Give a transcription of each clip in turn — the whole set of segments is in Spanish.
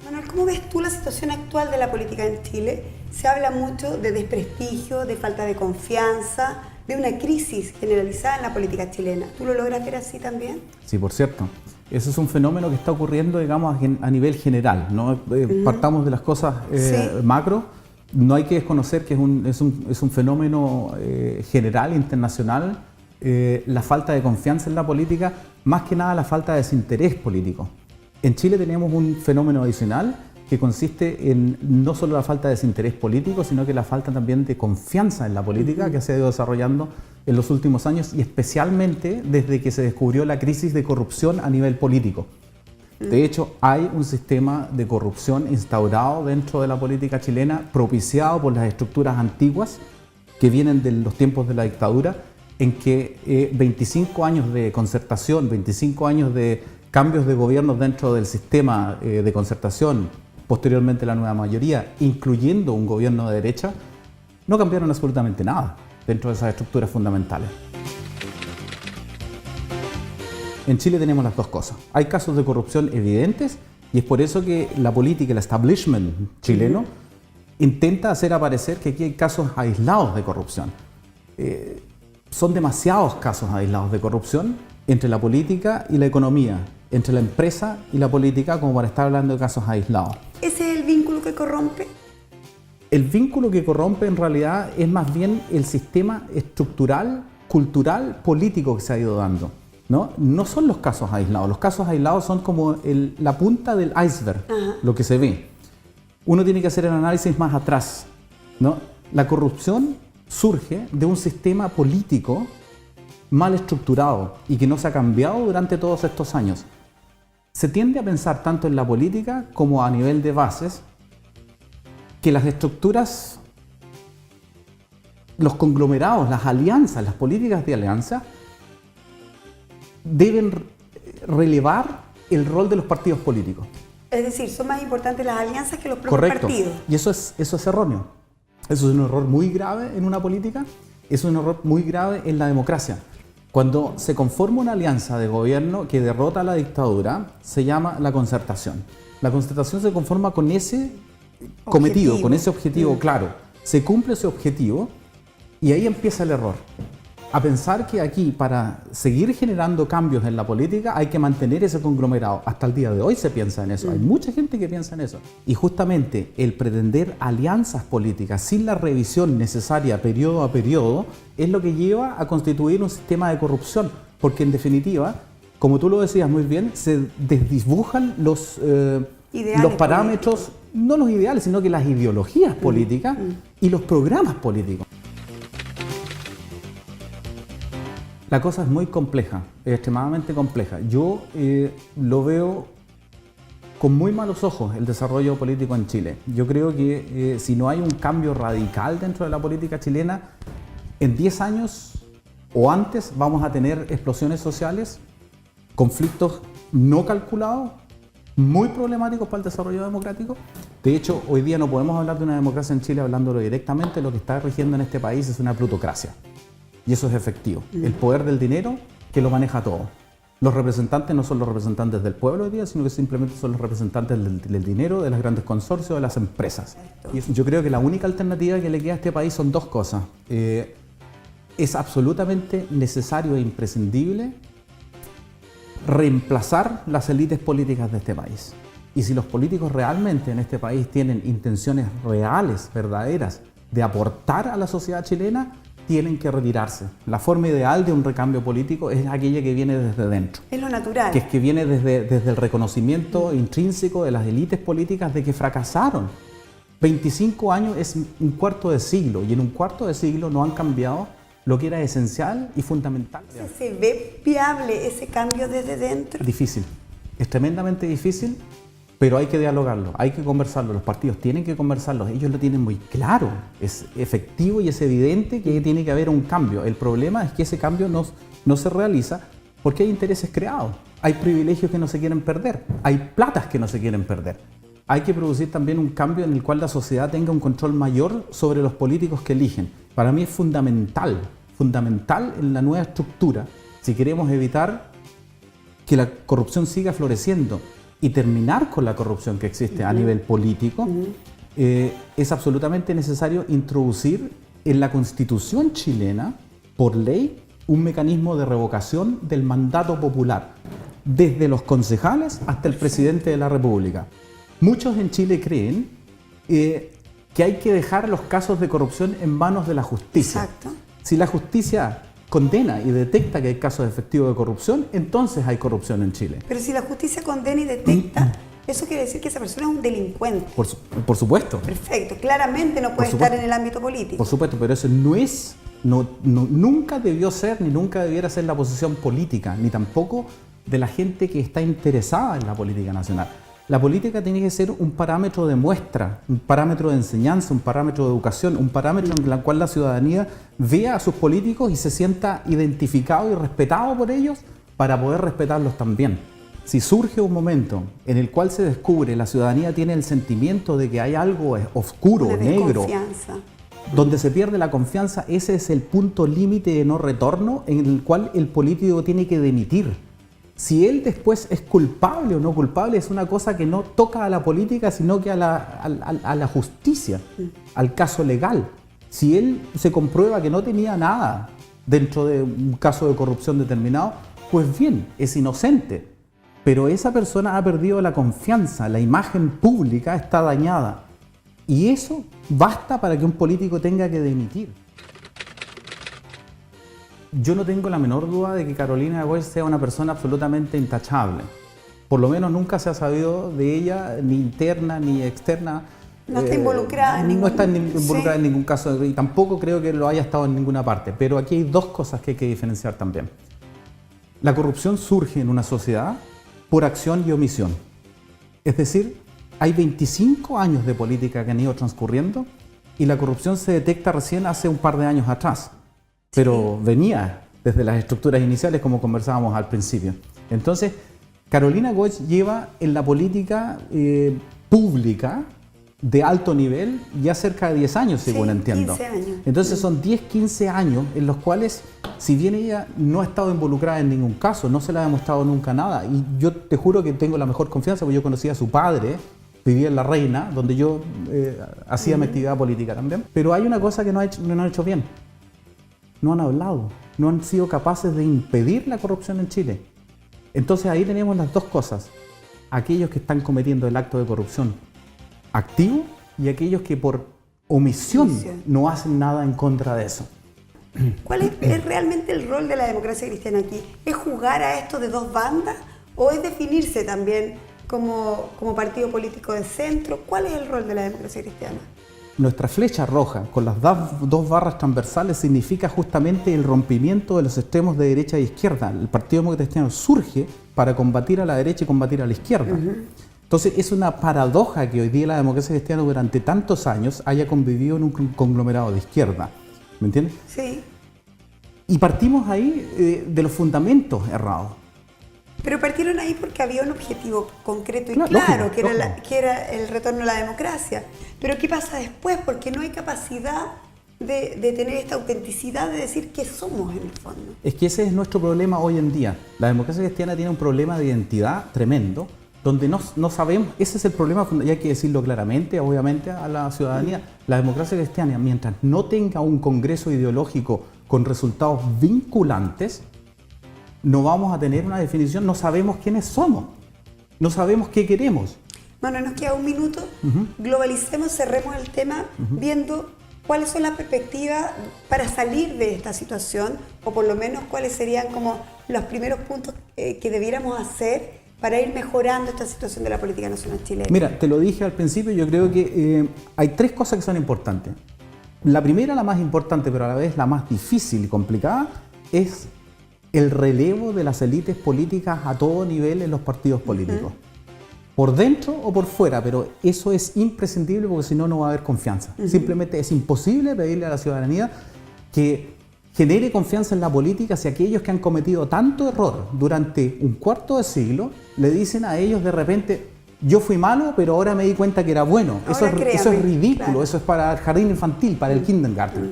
Manuel, ¿cómo ves tú la situación actual de la política en Chile? Se habla mucho de desprestigio, de falta de confianza, de una crisis generalizada en la política chilena. ¿Tú lo logras ver así también? Sí, por cierto. Ese es un fenómeno que está ocurriendo, digamos, a nivel general, ¿no? Partamos de las cosas macro. No hay que desconocer que es un fenómeno general, internacional, la falta de confianza en la política, más que nada la falta de desinterés político. En Chile tenemos un fenómeno adicional que consiste en no solo la falta de desinterés político, sino que la falta también de confianza en la política que se ha ido desarrollando en los últimos años y especialmente desde que se descubrió la crisis de corrupción a nivel político. De hecho, hay un sistema de corrupción instaurado dentro de la política chilena, propiciado por las estructuras antiguas que vienen de los tiempos de la dictadura, en que 25 años de concertación, 25 años de cambios de gobierno dentro del sistema de concertación, posteriormente la nueva mayoría, incluyendo un gobierno de derecha, no cambiaron absolutamente nada dentro de esas estructuras fundamentales. En Chile tenemos las dos cosas. Hay casos de corrupción evidentes y es por eso que la política, el establishment chileno, intenta hacer aparecer que aquí hay casos aislados de corrupción. Son demasiados casos aislados de corrupción entre la política y la economía, entre la empresa y la política, como para estar hablando de casos aislados. ¿Ese es el vínculo que corrompe? El vínculo que corrompe en realidad es más bien el sistema estructural, cultural, político que se ha ido dando. No son los casos aislados. Los casos aislados son como la punta del iceberg, lo que se ve. Uno tiene que hacer el análisis más atrás, ¿no? La corrupción surge de un sistema político mal estructurado y que no se ha cambiado durante todos estos años. Se tiende a pensar tanto en la política como a nivel de bases que las estructuras, los conglomerados, las alianzas, las políticas de alianza deben relevar el rol de los partidos políticos. Es decir, son más importantes las alianzas que los propios partidos. Y eso es erróneo. Eso es un error muy grave en una política, es un error muy grave en la democracia. Cuando se conforma una alianza de gobierno que derrota a la dictadura, se llama la concertación. La concertación se conforma con ese cometido, con ese objetivo claro. Se cumple ese objetivo y ahí empieza el error. A pensar que aquí, para seguir generando cambios en la política, hay que mantener ese conglomerado. Hasta el día de hoy se piensa en eso. Hay mucha gente que piensa en eso. Y justamente el pretender alianzas políticas sin la revisión necesaria periodo a periodo es lo que lleva a constituir un sistema de corrupción. Porque en definitiva, como tú lo decías muy bien, se desdibujan los parámetros, no los ideales, sino que las ideologías políticas y los programas políticos. La cosa es muy compleja, es extremadamente compleja. Yo lo veo con muy malos ojos el desarrollo político en Chile. Yo creo que si no hay un cambio radical dentro de la política chilena, en 10 años o antes vamos a tener explosiones sociales, conflictos no calculados, muy problemáticos para el desarrollo democrático. De hecho, hoy día no podemos hablar de una democracia en Chile hablándolo directamente. Lo que está rigiendo en este país es una plutocracia. Y eso es efectivo. El poder del dinero que lo maneja todo. Los representantes no son los representantes del pueblo hoy día, sino que simplemente son los representantes del dinero, de los grandes consorcios, de las empresas. Y yo creo que la única alternativa que le queda a este país son dos cosas. Es absolutamente necesario e imprescindible reemplazar las élites políticas de este país. Y si los políticos realmente en este país tienen intenciones reales, verdaderas, de aportar a la sociedad chilena, tienen que retirarse. La forma ideal de un recambio político es aquella que viene desde dentro. Es lo natural. Que es que viene desde el reconocimiento intrínseco de las élites políticas de que fracasaron. 25 años es un cuarto de siglo y en un cuarto de siglo no han cambiado lo que era esencial y fundamental. ¿Se ve viable ese cambio desde dentro? Difícil, es tremendamente difícil, pero hay que dialogarlo, hay que conversarlo, los partidos tienen que conversarlo, ellos lo tienen muy claro, es efectivo y es evidente que tiene que haber un cambio. El problema es que ese cambio no se realiza porque hay intereses creados, hay privilegios que no se quieren perder, hay platas que no se quieren perder. Hay que producir también un cambio en el cual la sociedad tenga un control mayor sobre los políticos que eligen. para mí es fundamental en la nueva estructura, si queremos evitar que la corrupción siga floreciendo y terminar con la corrupción que existe a nivel político, es absolutamente necesario introducir en la Constitución chilena, por ley, un mecanismo de revocación del mandato popular, desde los concejales hasta el presidente de la República. Muchos en Chile creen que hay que dejar los casos de corrupción en manos de la justicia. Exacto. Si la justicia condena y detecta que hay casos efectivos de corrupción, entonces hay corrupción en Chile. Pero si la justicia condena y detecta, eso quiere decir que esa persona es un delincuente. Por supuesto. Perfecto, claramente no puede estar en el ámbito político. Por supuesto, pero eso nunca debió ser ni nunca debiera ser la posición política, ni tampoco de la gente que está interesada en la política nacional. La política tiene que ser un parámetro de muestra, un parámetro de enseñanza, un parámetro de educación, un parámetro en el cual la ciudadanía vea a sus políticos y se sienta identificado y respetado por ellos para poder respetarlos también. Si surge un momento en el cual se descubre, la ciudadanía tiene el sentimiento de que hay algo oscuro, negro, donde se pierde la confianza, ese es el punto límite de no retorno en el cual el político tiene que dimitir. Si él después es culpable o no culpable, es una cosa que no toca a la política, sino que a la justicia, al caso legal. Si él se comprueba que no tenía nada dentro de un caso de corrupción determinado, pues bien, es inocente. Pero esa persona ha perdido la confianza, la imagen pública está dañada. Y eso basta para que un político tenga que dimitir. Yo no tengo la menor duda de que Carolina Goich sea una persona absolutamente intachable. Por lo menos nunca se ha sabido de ella, ni interna ni externa. No está involucrada en ningún... No está involucrada en ningún caso y tampoco creo que lo haya estado en ninguna parte. Pero aquí hay dos cosas que hay que diferenciar también. La corrupción surge en una sociedad por acción y omisión. Es decir, hay 25 años de política que han ido transcurriendo y la corrupción se detecta recién hace un par de años atrás. Pero venía desde las estructuras iniciales, como conversábamos al principio. Entonces, Carolina Goich lleva en la política pública de alto nivel ya cerca de 10 años, según entiendo. 15 años. Entonces son 10, 15 años en los cuales, si bien ella no ha estado involucrada en ningún caso, no se le ha demostrado nunca nada, y yo te juro que tengo la mejor confianza, porque yo conocí a su padre, vivía en La Reina, donde yo hacía mi actividad política también, pero hay una cosa que no han hecho bien. No han hablado, no han sido capaces de impedir la corrupción en Chile. Entonces ahí tenemos las dos cosas. Aquellos que están cometiendo el acto de corrupción activo y aquellos que por omisión no hacen nada en contra de eso. ¿Cuál es realmente el rol de la democracia cristiana aquí? ¿Es jugar a esto de dos bandas o es definirse también como partido político de centro? ¿Cuál es el rol de la democracia cristiana? Nuestra flecha roja con las dos barras transversales significa justamente el rompimiento de los extremos de derecha e izquierda. El Partido Demócrata Cristiano surge para combatir a la derecha y combatir a la izquierda. Entonces es una paradoja que hoy día la democracia cristiana durante tantos años haya convivido en un conglomerado de izquierda. ¿Me entiendes? Sí. Y partimos ahí de los fundamentos errados. Pero partieron ahí porque había un objetivo concreto y Claro, claro, lógico. que era el retorno a la democracia. Pero ¿qué pasa después? Porque no hay capacidad de tener esta autenticidad de decir qué somos en el fondo. Es que ese es nuestro problema hoy en día. La democracia cristiana tiene un problema de identidad tremendo, donde no sabemos, ese es el problema, y hay que decirlo claramente, obviamente, a la ciudadanía. La democracia cristiana, mientras no tenga un congreso ideológico con resultados vinculantes, no vamos a tener una definición, no sabemos quiénes somos, no sabemos qué queremos. Bueno, nos queda un minuto, globalicemos, cerremos el tema viendo cuáles son las perspectivas para salir de esta situación, o por lo menos cuáles serían como los primeros puntos que debiéramos hacer para ir mejorando esta situación de la política nacional chilena. Mira, te lo dije al principio, yo creo que hay tres cosas que son importantes. La primera, la más importante, pero a la vez la más difícil y complicada, es el relevo de las élites políticas a todo nivel en los partidos políticos. Por dentro o por fuera, pero eso es imprescindible porque si no, no va a haber confianza. Simplemente es imposible pedirle a la ciudadanía que genere confianza en la política si aquellos que han cometido tanto error durante un cuarto de siglo le dicen a ellos de repente: yo fui malo, pero ahora me di cuenta que era bueno. Eso es ridículo, claro. Eso es para el jardín infantil, para el kindergarten.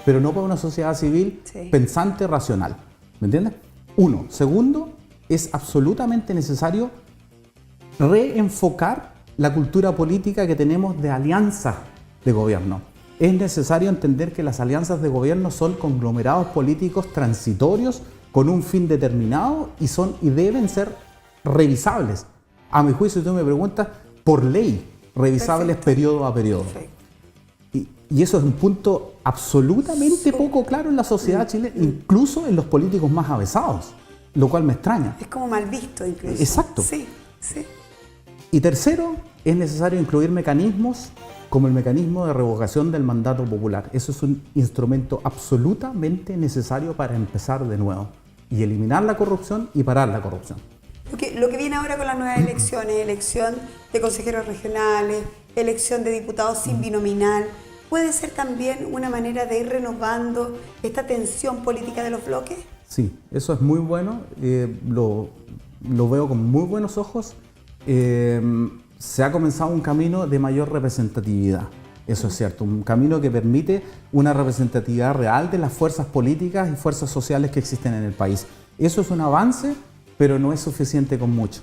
pero no para una sociedad civil pensante, racional. ¿Me entiendes? Uno. Segundo, es absolutamente necesario reenfocar la cultura política que tenemos de alianzas de gobierno. Es necesario entender que las alianzas de gobierno son conglomerados políticos transitorios con un fin determinado y deben ser revisables. A mi juicio, si tú me preguntas, por ley, revisables periodo a periodo. Y eso es un punto absolutamente poco claro en la sociedad chilena, incluso en los políticos más avesados, lo cual me extraña. Es como mal visto incluso. Exacto. Sí, sí. Y tercero, es necesario incluir mecanismos como el mecanismo de revocación del mandato popular. Eso es un instrumento absolutamente necesario para empezar de nuevo y eliminar la corrupción y parar la corrupción. Lo que viene ahora con las nuevas elecciones, elección de consejeros regionales, elección de diputados sin binominal, ¿puede ser también una manera de ir renovando esta tensión política de los bloques? Sí, eso es muy bueno, lo veo con muy buenos ojos. Se ha comenzado un camino de mayor representatividad, eso es cierto, un camino que permite una representatividad real de las fuerzas políticas y fuerzas sociales que existen en el país. Eso es un avance, pero no es suficiente con mucho.